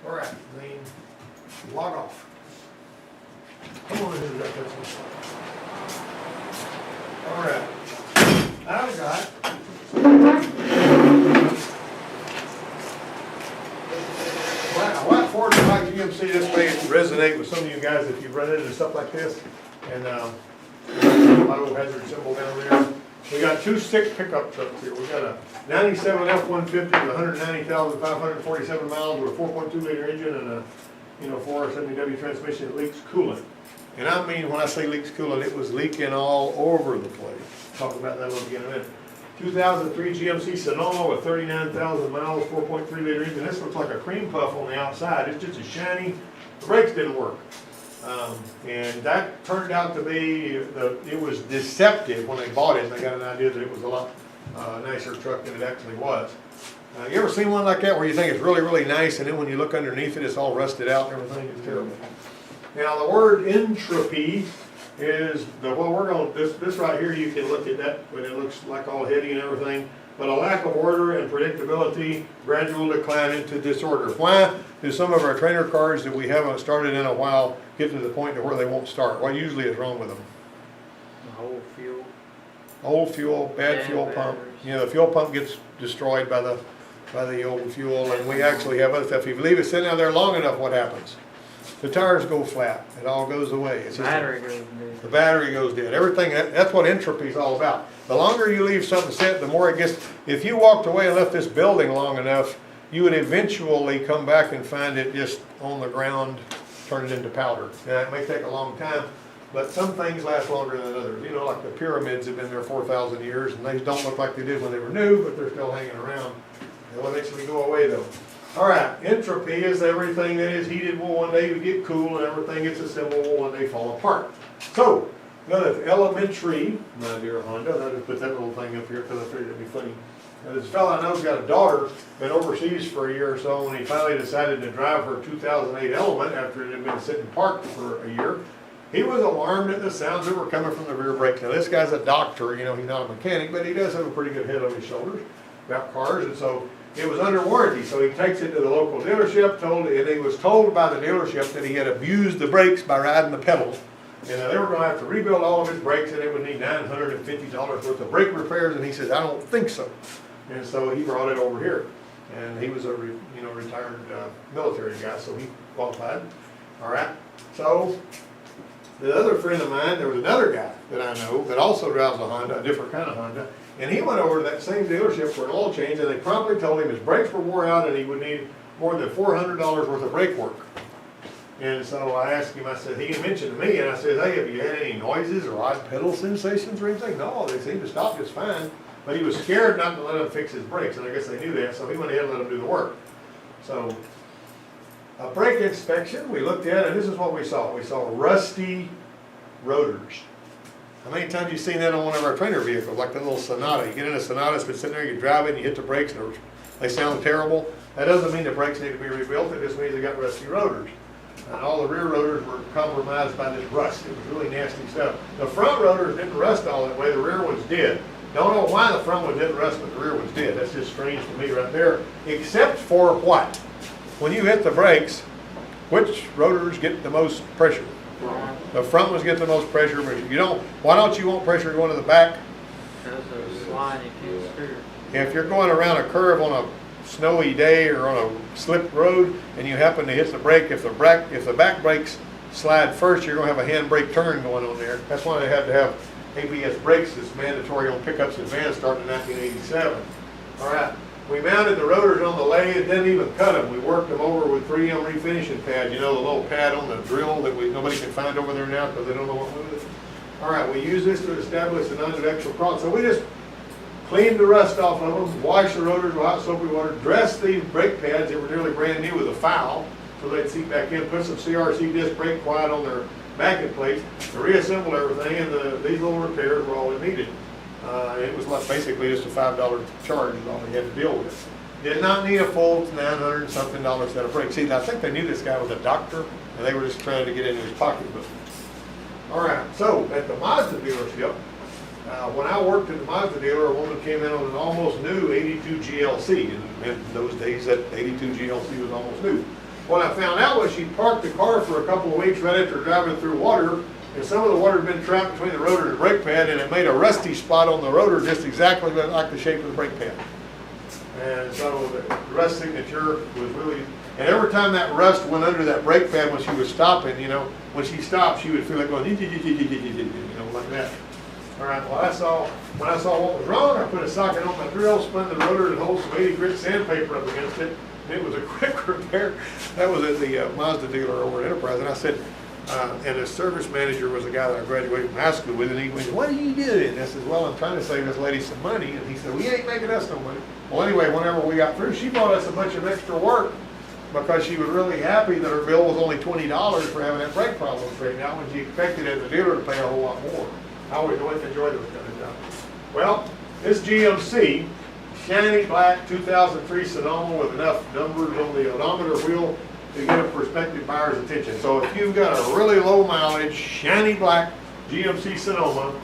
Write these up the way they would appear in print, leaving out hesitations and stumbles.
All right, Lane, log off. Come on in here, Jack. All right, I've got a white Ford and white GMC. This may resonate with some of you guys if you've run into stuff like this. And auto hazard symbol down there. We got two stick pickup trucks here. We got a 97 F-150 with 190,547 miles with a 4.2 liter engine and a 470W transmission that leaks coolant. And I mean, when I say leaks coolant, it was leaking all over the place. Talk about that a little bit in a minute. 2003 GMC Sonoma with 39,000 miles, 4.3 liter engine. This looks like a cream puff on the outside. It's just a shiny. The brakes didn't work. And that turned out to be, it was deceptive when they bought it. They got an idea that it was a lot nicer truck than it actually was. You ever seen one like that where you think it's really, really nice, and then when you look underneath it, it's all rusted out and everything? It's terrible. Now the word entropy is this right here, you can look at that, but it looks like all heady and everything. But a lack of order and predictability, gradual decline into disorder. Why do some of our trainer cars that we haven't started in a while get to the point to where they won't start? What usually is wrong with them? The whole fuel. Old fuel, bad fuel pump. You know, the fuel pump gets destroyed by the old fuel, and we actually have other stuff. If you leave it sitting out there long enough, what happens? The tires go flat. It all goes away. It's The battery goes dead. The battery goes dead. Everything, that's what entropy is all about. The longer you leave something sit, the more it gets. If you walked away and left this building long enough, you would eventually come back and find it just on the ground, turn it into powder. Now, it may take a long time, but some things last longer than others. You know, like the pyramids have been there 4,000 years, and they don't look like they did when they were new, but they're still hanging around. They'll eventually go away, though. All right, entropy is everything that is heated will one day get cool, and everything gets assembled will one day fall apart. So, now that's elementary, my dear Honda. I just put that little thing up here because I figured it'd be funny. Now, this fellow I know's got a daughter, been overseas for a year or so, and he finally decided to drive her 2008 Element after it had been sitting parked for a year. He was alarmed at the sounds that were coming from the rear brake. Now, this guy's a doctor, you know, he's not a mechanic, but he does have a pretty good head on his shoulders about cars, and so it was under warranty. So he takes it to the local dealership, and he was told by the dealership that he had abused the brakes by riding the pedals. And they were going to have to rebuild all of his brakes, and it would need $950 worth of brake repairs. And he says, I don't think so. And so he brought it over here. And he was a retired military guy, so he qualified. All right. So the other friend of mine, there was another guy that I know that also drives a Honda, a different kind of Honda. And he went over to that same dealership for an oil change, and they promptly told him his brakes were wore out and he would need more than $400 worth of brake work. And so I asked him, I said, he mentioned to me, and I said, hey, have you had any noises or odd pedal sensations or anything? No, they seemed to stop just fine. But he was scared not to let him fix his brakes, and I guess they knew that, so he went ahead and let him do the work. So, a brake inspection, we looked at, and this is what we saw. We saw rusty rotors. How many times have you seen that on one of our trainer vehicles, like the little Sonata? You get in a Sonata, it's been sitting there, you drive it, and you hit the brakes, and they sound terrible. That doesn't mean the brakes need to be rebuilt, it just means they got rusty rotors. And all the rear rotors were compromised by this rust. It was really nasty stuff. The front rotors didn't rust all that way, the rear ones did. Don't know why the front ones didn't rust, but the rear ones did. That's just strange to me right there. Except for what? When you hit the brakes, which rotors get the most pressure? The front ones get the most pressure. Why don't you want pressure going to the back? Because of slide if you steer. If you're going around a curve on a snowy day or on a slipped road and you happen to hit the brake, if the back brakes slide first, you're going to have a handbrake turn going on there. That's why they had to have ABS brakes that's mandatory on pickups and vans starting in 1987. All right, we mounted the rotors on the lathe and didn't even cut them. We worked them over with 3M refinishing pad, you know, the little pad on the drill that nobody can find over there now because they don't know what to do with it. All right, we use this to establish the non-directional cross. So we just cleaned the rust off of them, washed the rotors with hot soapy water, dressed these brake pads that were nearly brand new with a foul so they'd seat back in, put some CRC disc brake quiet on their backing plates, to reassemble everything, and these little repairs were all it needed. It was like basically just a $5 charge is all they had to deal with. Did not need a full $900 something set of brakes. See, I think they knew this guy was a doctor, and they were just trying to get into his pocketbook. All right, so at the Mazda dealership, when I worked at the Mazda dealer, a woman came in on an almost new 82 GLC. In those days, that 82 GLC was almost new. what I found out was she parked the car for a couple of weeks right after driving through water, and some of the water had been trapped between the rotor and the brake pad, and it made a rusty spot on the rotor just exactly like the shape of the brake pad. And so the rust signature was really, and every time that rust went under that brake pad when she was stopping, you know, when she stopped, she would feel like going, you know, like that. All right, well, when I saw what was wrong, I put a socket on my drill, spun the rotor, and hold some 80 grit sandpaper up against it, and it was a quick repair. That was at the Mazda dealer over at Enterprise, and I said, and the service manager was a guy that I graduated from high school with, and he went, what are you doing? And I said, well, I'm trying to save this lady some money, and he said, well, you ain't making us no money. Well, anyway, whenever we got through, she bought us a bunch of extra work because she was really happy that her bill was only $20 for having that brake problem straightened out when she expected as a dealer to pay a whole lot more. I always enjoyed those kind of jobs. Well, this GMC, shiny black 2003 Sonoma with enough numbers on the odometer wheel to get a prospective buyer's attention. So if you've got a really low mileage, shiny black GMC Sonoma,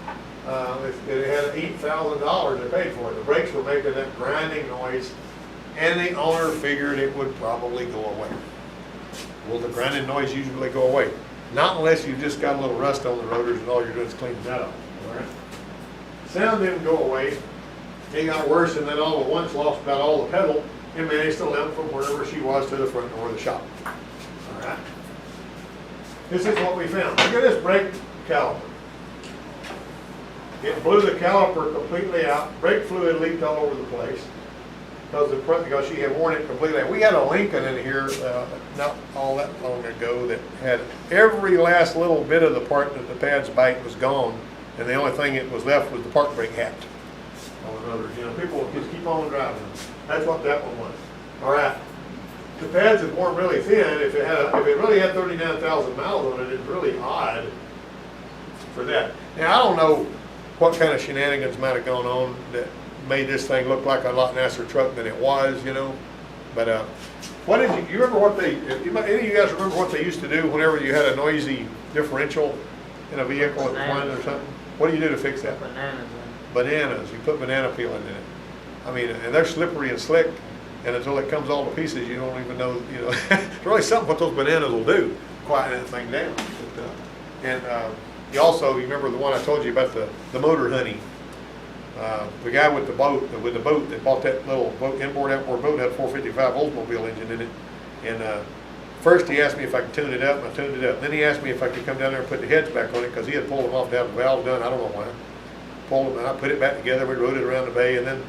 it had $8,000 they paid for it. The brakes were making that grinding noise, and the owner figured it would probably go away. Well, the grinding noise usually go away. Not unless you've just got a little rust on the rotors and all you're doing is cleaning that up. All right? Sound didn't go away. It got worse, and then all at once lost about all the pedal and managed to limp from wherever she was to the front door of the shop. All right? This is what we found. Look at this brake caliper. It blew the caliper completely out. Brake fluid leaked all over the place because she had worn it completely out. We had a Lincoln in here not all that long ago that had every last little bit of the part that the pads bite was gone, and the only thing that was left was the park brake hat. On another, you know, people just keep on driving. That's what that one was. All right. The pads had worn really thin. If it really had 39,000 miles on it, it's really odd for that. Now I don't know what kind of shenanigans might have gone on that made this thing look like a lot nicer truck than it was, you know. But what did you remember what they? Any of you guys remember what they used to do whenever you had a noisy differential in a vehicle at the point or something? What do you do to fix that? Bananas Bananas. You put banana peel in it. I mean, and they're slippery and slick, and until it comes all to pieces, you don't even know. You know, it's really something what those bananas will do, quieten that thing down. But, you also remember the one I told you about the motor honey. The guy with the boat that bought that little boat, inboard outboard boat, had a 455 Oldsmobile engine in it. And first he asked me if I could tune it up, and I tuned it up. Then he asked me if I could come down there and put the heads back on it because he had pulled them off to have the valves done. I don't know why. Pulled them and I put it back together. We rode it around the bay, and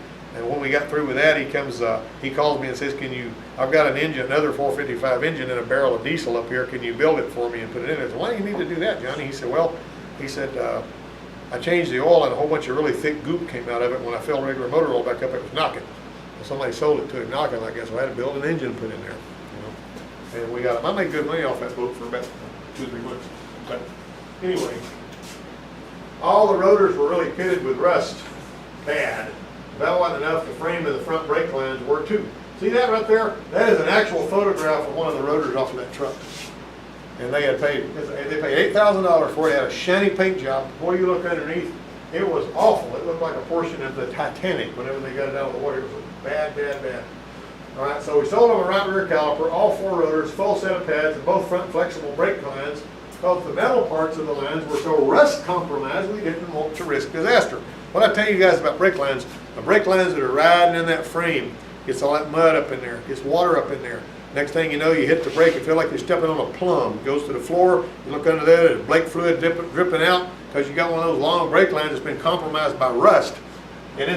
when we got through with that, he calls me and says, I've got an engine, another 455 engine and a barrel of diesel up here. Can you build it for me and put it in there? I said, why do you need to do that, Johnny? He said, I changed the oil and a whole bunch of really thick goop came out of it. When I filled regular motor oil back up, it was knocking. Well, somebody sold it to him knocking, I guess. So I had to build an engine and put in there. You know? And I made good money off that boat for about 2 or 3 months. But anyway, all the rotors were really pitted with rust, bad. That wasn't enough. The frame and the front brake lines were too. See that right there? That is an actual photograph of one of the rotors off of that truck. And they paid $8,000 for it. It had a shiny paint job. Boy, you look underneath, it was awful. It looked like a portion of the Titanic whenever they got it out of the water. It was bad, bad, bad. All right, so we sold them a right rear caliper, all 4 rotors, full set of pads, and both front flexible brake lines, because the metal parts of the lines were so rust compromised we didn't want to risk disaster. What I tell you guys about brake lines, the brake lines that are riding in that frame, gets all that mud up in there, gets water up in there. Next thing you know, you hit the brake, you feel like you're stepping on a plum. It goes to the floor, you look under there, there's brake fluid dripping out because you got one of those long brake lines that's been compromised by rust. And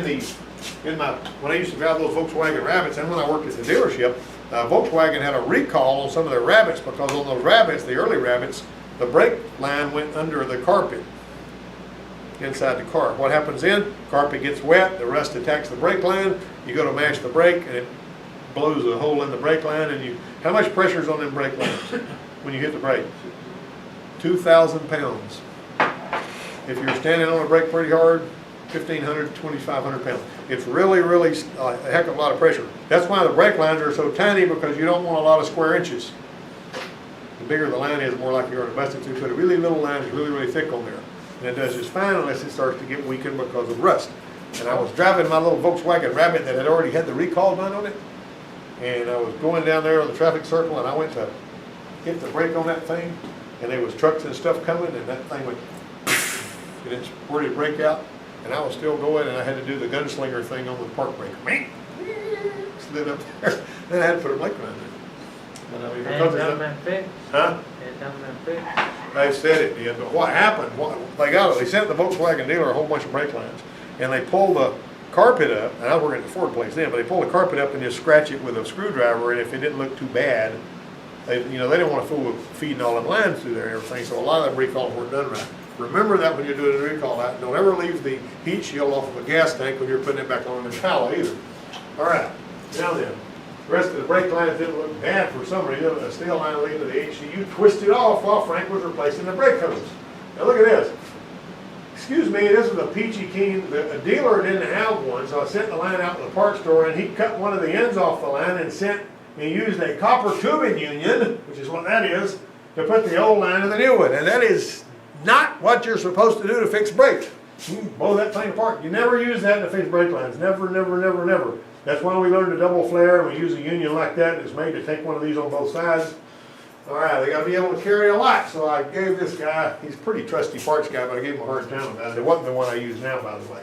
when I used to drive those Volkswagen Rabbits, and when I worked at the dealership, Volkswagen had a recall on some of their Rabbits because on those Rabbits, the early Rabbits, the brake line went under the carpet inside the car. What happens then? Carpet gets wet, the rust attacks the brake line, you go to mash the brake, and it blows a hole in the brake line, and how much pressure is on them brake lines when you hit the brake? 2,000 pounds. If you're standing on a brake pretty hard, 1,500, 2,500 pounds. It's really, really a heck of a lot of pressure. That's why the brake lines are so tiny, because you don't want a lot of square inches. The bigger the line is, the more likely you are to bust it through. But a really little line is really, really thick on there. And it does just fine unless it starts to get weakened because of rust. And I was driving my little Volkswagen Rabbit that had already had the recall done on it. and I was going down there on the traffic circle, and I went to hit the brake on that thing, and there was trucks and stuff coming, and that thing went, and it squirted brake out, and I was still going, and I had to do the gunslinger thing on the park brake. Slid up there, then I had to put a brake on it. But I mean, Ain't because done of that, been fixed. huh? Ain't done been fixed. They said it did, but what happened, they sent the Volkswagen dealer a whole bunch of brake lines, and they pulled the carpet up, and I was working at the Ford place then, but they pulled the carpet up and just scratch it with a screwdriver, and if it didn't look too bad, they didn't want to fool with feeding all them lines through there and everything, so a lot of them recalls weren't done right. Remember that when you're doing a recall, don't ever leave the heat shield off of a gas tank when you're putting it back on in the pallet either. All right, now then, the rest of the brake lines didn't look bad for some reason. A steel line leading to the HCU twisted off while Frank was replacing the brake hose. Now look at this. Excuse me, this was a peachy keen. The dealer didn't have one, so I sent the line out to the parts store, and he cut one of the ends off the line and used a copper tubing union, which is what that is, to put the old line in the new one. And that is not what you're supposed to do to fix brakes. You blow that thing apart. You never use that to fix brake lines. Never, never, never, never. That's why we learned to double flare, and we use a union like that. It's made to take one of these on both sides. All right, they got to be able to carry a lot, so I gave this guy, he's a pretty trusty parts guy, but I gave him a hard time about it. It wasn't the one I use now, by the way.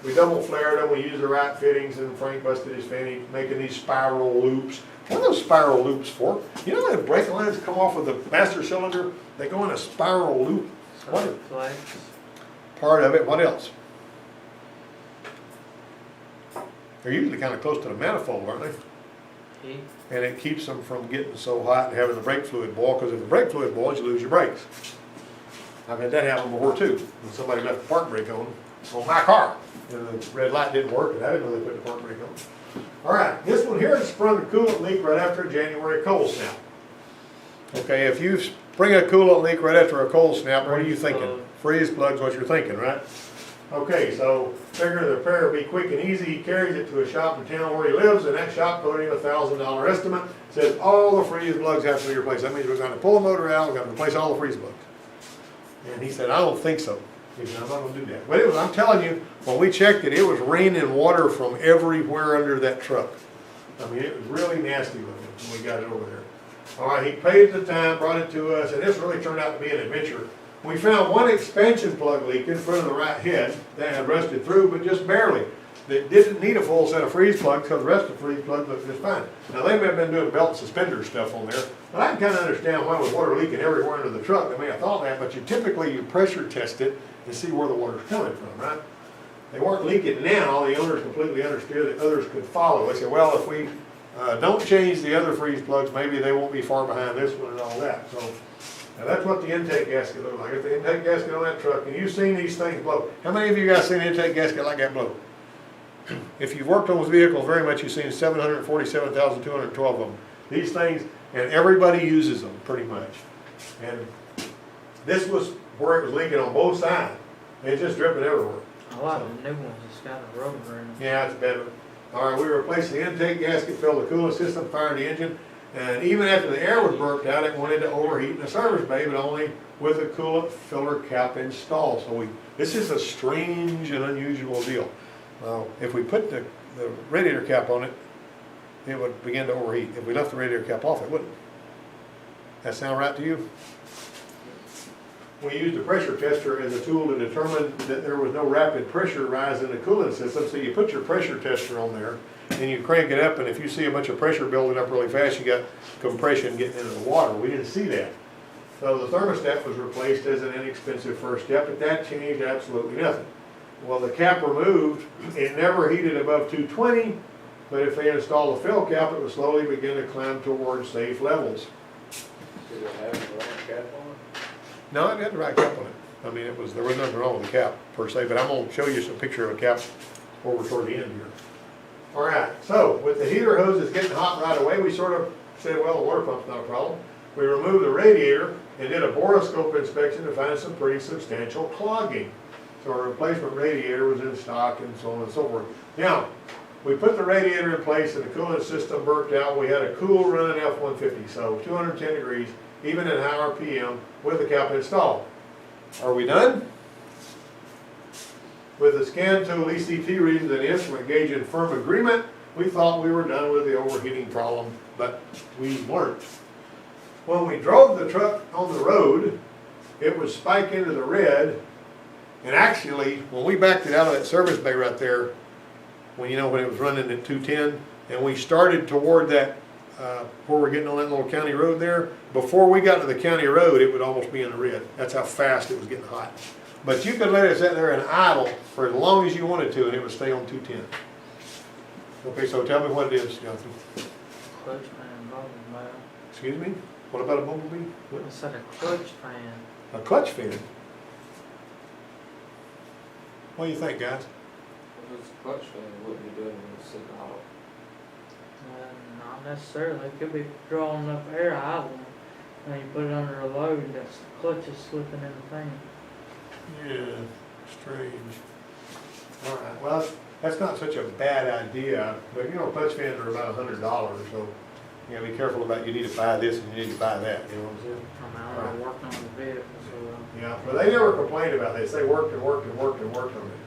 We double flared them, we used the right fittings, and Frank busted his fanny making these spiral loops. What are those spiral loops for? You know that brake lines come off of the master cylinder? They go in a spiral loop. What? Flags. Part of it, what else? They're usually kind of close to the manifold, aren't they? Heat. And it keeps them from getting so hot and having the brake fluid boil, because if the brake fluid boils, you lose your brakes. I've had that happen before too, when somebody left the park brake on my car. And the red light didn't work, and I didn't know they put the park brake on. All right, this one here sprung a coolant leak right after a January cold snap. Okay, if you spring a coolant leak right after a cold snap, what are you thinking? Freeze plug's what you're thinking, right? Okay, so figure the repair will be quick and easy. He carries it to a shop in town where he lives, and that shop put him $1,000 estimate. Says all the freeze plugs have to be replaced. That means we're going to pull the motor out, we're going to replace all the freeze plugs. And he said, I don't think so. He said, I'm not going to do that. But I'm telling you, when we checked it, it was raining water from everywhere under that truck. I mean, it was really nasty looking when we got it over there. All right, he paid the time, brought it to us, and this really turned out to be an adventure. We found one expansion plug leak in front of the right head that had rusted through, but just barely. That didn't need a full set of freeze plugs, because the rest of the freeze plugs looked just fine. Now, they may have been doing belt and suspender stuff on there, but I can kind of understand why with water leaking everywhere under the truck, they may have thought that, but you pressure test it and see where the water's coming from, right? They weren't leaking now. The owners completely understood that others could follow. They said, well, if we don't change the other freeze plugs, maybe they won't be far behind this one and all that. So now that's what the intake gasket looked like. If the intake gasket on that truck, and you've seen these things blow. How many of you guys seen an intake gasket like that blow? If you've worked on those vehicles very much, you've seen 747,212 of them. These things, and everybody uses them pretty much. And this was where it was leaking on both sides. It's just dripping everywhere. A lot of the new ones has got a rubber in them. Yeah, it's better. All right, we replaced the intake gasket, filled the coolant system, fired the engine, and even after the air was burped out, it wanted to overheat in the service bay, but only with a coolant filler cap installed. So this is a strange and unusual deal. If we put the radiator cap on it, it would begin to overheat. If we left the radiator cap off, it wouldn't. That sound right to you? We used a pressure tester as a tool to determine that there was no rapid pressure rise in the coolant system. So you put your pressure tester on there and you crank it up, and if you see a bunch of pressure building up really fast, you got compression getting into the water. We didn't see that. So the thermostat was replaced as an inexpensive first step, but that changed absolutely nothing. Well, the cap removed, it never heated above 220, but if they installed a fill cap, it would slowly begin to climb towards safe levels. Did it have the right cap on it? No, it had the right cap on it. I mean, there was nothing wrong with the cap per se, but I'm going to show you some picture of a cap over toward the end here. All right, so with the heater hoses getting hot right away, we sort of said, well, the water pump's not a problem. We removed the radiator and did a borescope inspection to find some pretty substantial clogging. So our replacement radiator was in stock and so on and so forth. Now, we put the radiator in place and the coolant system burped out. We had a cool running F-150, so 210 degrees, even at high RPM, with the cap installed. Are we done? With the scan tool, ECT readings and instrument gauge in firm agreement, we thought we were done with the overheating problem, but we weren't. When we drove the truck on the road, it would spike into the red, and actually, when we backed it out of that service bay right there, when it was running at 210, and we started toward that, where we're getting on that little county road there, before we got to the county road, it would almost be in the red. That's how fast it was getting hot. But you could let it sit there and idle for as long as you wanted to, and it would stay on 210. Okay, so tell me what it is, Jonathan. Clutch fan, bubble valve. Excuse me? What about a bumblebee? What? I said a clutch fan. A clutch fan? What do you think, guys? If it's a clutch fan, it wouldn't be doing when it's sitting idle. Not necessarily. It could be drawing enough air idle. When you put it under a load, that's the clutch is slipping in the thing. Yeah, strange. All right, well, that's not such a bad idea, but clutch fans are about $100, so you gotta be careful about, you need to buy this and you need to buy that, you know what I'm saying? I mean, I'm working on the vehicle, so. Yeah, but they never complained about this. They worked and worked and worked and worked on it.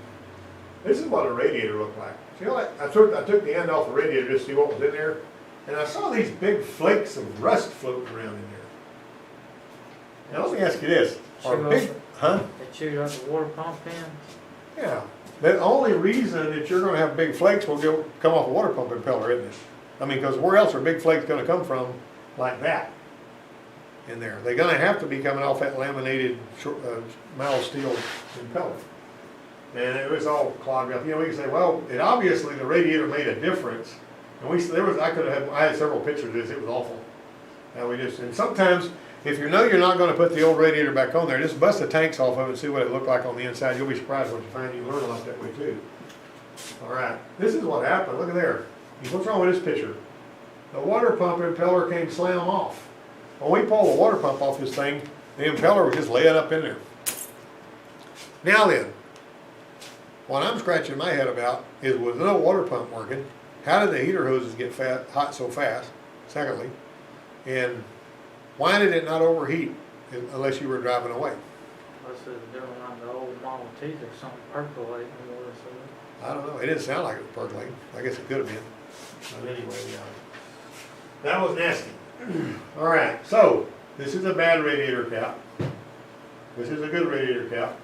This is what a radiator looked like. See, I took the end off the radiator just to see what was in there, and I saw these big flakes of rust floating around in there. Now let me ask you this: Huh? They chewed up the water pump in. Yeah. The only reason that you're going to have big flakes will come off a water pump impeller, isn't it? I mean, because where else are big flakes going to come from like that in there? They're going to have to be coming off that laminated mild steel impeller. And it was all clogged up. We can say, well, obviously the radiator made a difference. And I had several pictures of this. It was awful. And sometimes, if you know you're not going to put the old radiator back on there, just bust the tanks off of it and see what it looked like on the inside. You'll be surprised what you find. You learn a lot that way too. All right, this is what happened. Look at there. What's wrong with this picture? The water pump impeller came slam off. When we pulled the water pump off this thing, the impeller was just laying up in there. Now then, what I'm scratching my head about is, with no water pump working, how did the heater hoses get hot so fast? Secondly, and why did it not overheat unless you were driving away? Unless it was doing like the old Model Ts or something, percolating water, so. I don't know. It didn't sound like it was percolating. I guess it could have been. But anyway, that was nasty. All right, so this is a bad radiator cap. This is a good radiator cap.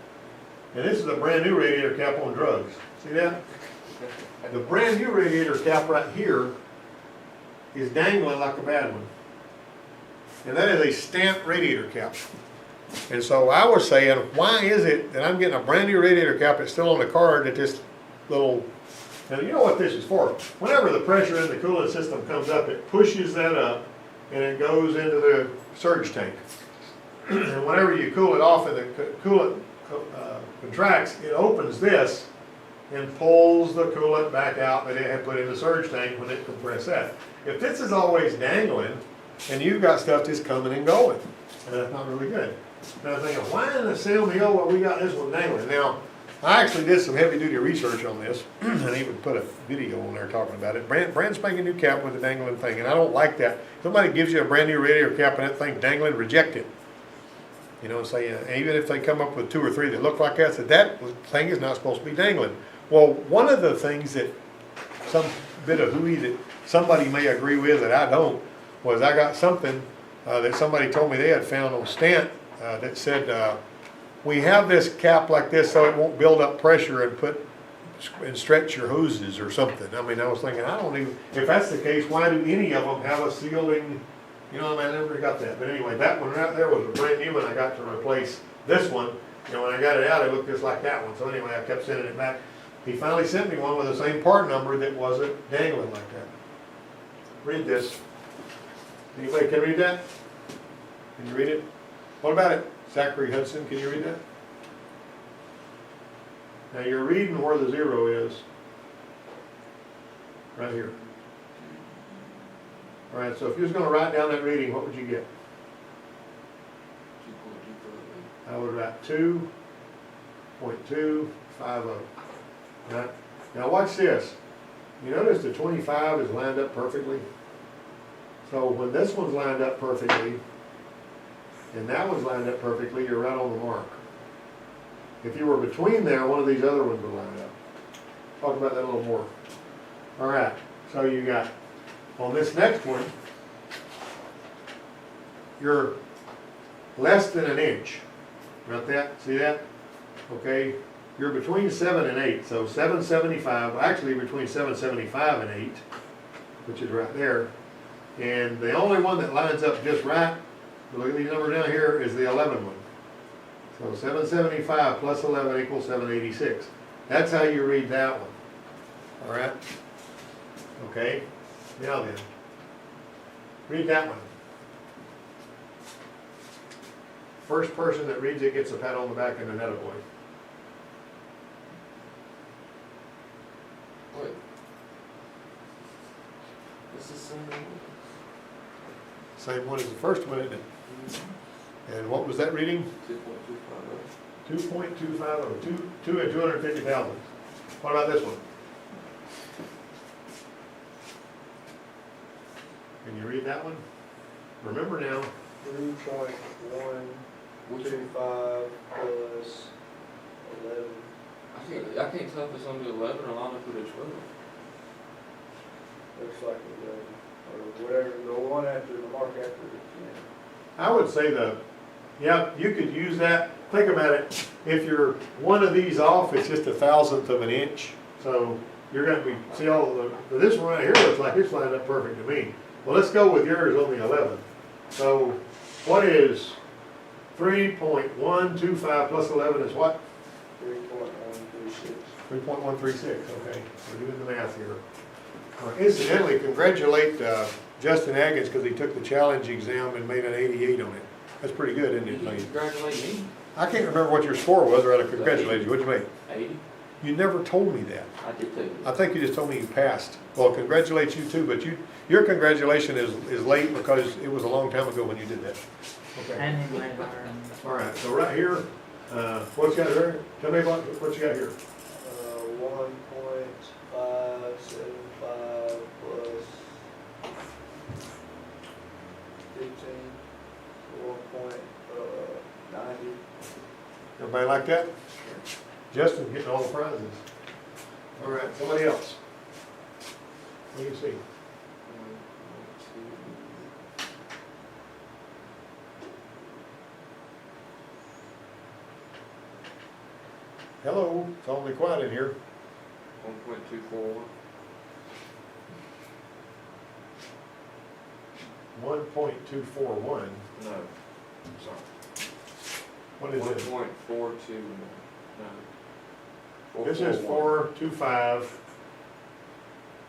And this is a brand new radiator cap on drugs. See that? The brand new radiator cap right here is dangling like a bad one. And that is a stamped radiator cap. And so I was saying, why is it that I'm getting a brand new radiator cap that's still on the card that this little, and you know what this is for? Whenever the pressure in the coolant system comes up, it pushes that up and it goes into the surge tank. And whenever you cool it off and the coolant contracts, it opens this and pulls the coolant back out that it had put in the surge tank when it compressed that. If this is always dangling, and you've got stuff just coming and going, and that's not really good. And I'm thinking, why in the Sam Hill what we got this one dangling? Now, I actually did some heavy duty research on this, and I even put a video on there talking about it. Brand spanking new cap with a dangling thing, and I don't like that. If somebody gives you a brand new radiator cap and that thing dangling, reject it. You know, say, even if they come up with 2 or 3 that look like that thing is not supposed to be dangling. Well, one of the things that some bit of hooey that somebody may agree with that I don't, was I got something that somebody told me they had found on Stant that said, we have this cap like this so it won't build up pressure and stretch your hoses or something. I mean, I was thinking, if that's the case, why do any of them have a sealing? You know, I never got that. But anyway, that one right there was a brand new one I got to replace this one. You know, when I got it out, it looked just like that one. So anyway, I kept sending it back. He finally sent me one with the same part number that wasn't dangling like that. Read this. Anybody can read that? Can you read it? What about it? Zachary Hudson, can you read that? Now you're reading where the 0 is. Right here. All right, so if you was going to write down that reading, what would you get? I would write 2.250. Right? Now watch this. You notice the 25 is lined up perfectly? So when this one's lined up perfectly, and that one's lined up perfectly, you're right on the mark. If you were between there, one of these other ones would line up. Talk about that a little more. All right, So you got, on this next one, you're less than an inch. Got that? See that? Okay, you're between 7 and 8, so 775, actually between 775 and 8, which is right there. And the only one that lines up just right, look at these numbers down here, is the 11 one. So 775 plus 11 equals 786. That's how you read that one. All right? Okay, now then, read that one. First person that reads it gets a pat on the back and an attaboy. Wait. This is the same one. Same one as the first one, isn't it? And what was that reading? 2.250. 2.250, two and 250,000. What about this one? Can you read that one? Remember now, 3.125 plus 11. I can't tell if it's under 11 or line up with a 12. Looks like 11, or whatever, the one after, the mark after the 10. I would say yeah, you could use that. Think about it. If you're one of these off, it's just 1/1000th of an inch. So you're going to be, see all this one right here looks like it's lined up perfect to me. Well, let's go with yours on the 11. So what is 3.125 plus 11 is what? 3.136. 3.136, okay. We're doing the math here. Incidentally, congratulate Justin Atkins because he took the challenge exam and made an 88 on it. That's pretty good, isn't Did it, you mate? congratulate me? I can't remember what your score was, or I'd have congratulated you. What'd you make? 80? You never told me that. I did tell you. I think you just told me you passed. Well, congratulate you too, but your congratulation is late because it was a long time ago when you did that. Okay. And he made iron. All right, so right here, what's you got here? Tell me what you got here. 1.575 plus 15, 1.90. Everybody like that? Justin getting all the prizes. All right, somebody else. What do you see? Hello, it's awfully quiet in here. 1.241. 1.241. No, sorry. What is it? 1.42. No. This is 441. 425.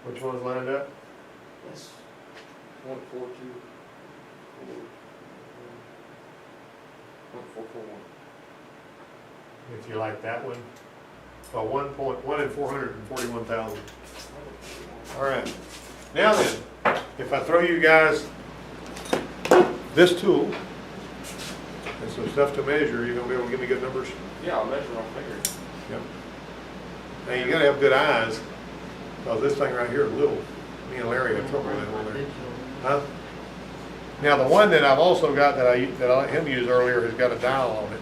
Which one's lined up? Yes. 1.42. 1.441. If you like that one. Well, 1.1 and 441,000. All right. Now then, if I throw you guys this tool and some stuff to measure, you're gonna be able to give me good numbers? Yeah, I'll measure my finger. Yep. Now you gotta have good eyes, because this thing right here is little. Me and Larry have trouble with it over there. Huh? Now the one that I've also got that I let him use earlier has got a dial on it.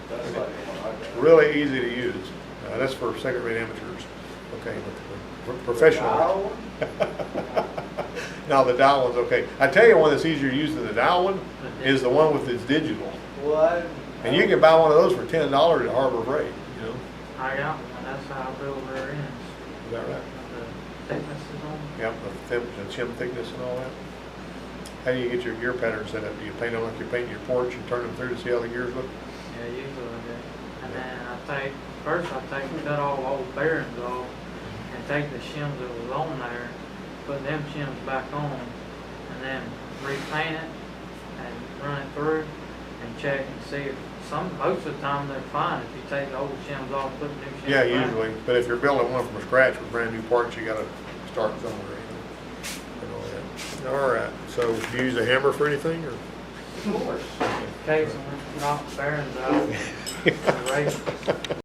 That's like the one I got. Really easy to use. That's for second-rate amateurs. Okay, but professional. Dial? Now the dial one's okay. I tell you one that's easier to use than the dial one is the one with its digital. Well, And you can buy one of those for $10 at Harbor Freight, you know? I got one, that's how I build their ends. Is that right? The thicknesses on them. Yep, the shim thickness and all that. How do you get your gear pattern set up? Do you paint them like you're painting your porch and turn them through to see how the gears look? Yeah, usually I do. And then first I cut all the old bearings off and take the shims that was on there, put them shims back on, and then repaint it and run it through and check and see if most of the time they're fine if you take the old shims off, put new shims Yeah, back. usually, but if you're building one from scratch with brand new parts, you gotta start somewhere, you know, and all that. All right, so do you use a hammer for anything, or? Of course. Occasionally knock the bearings out and erase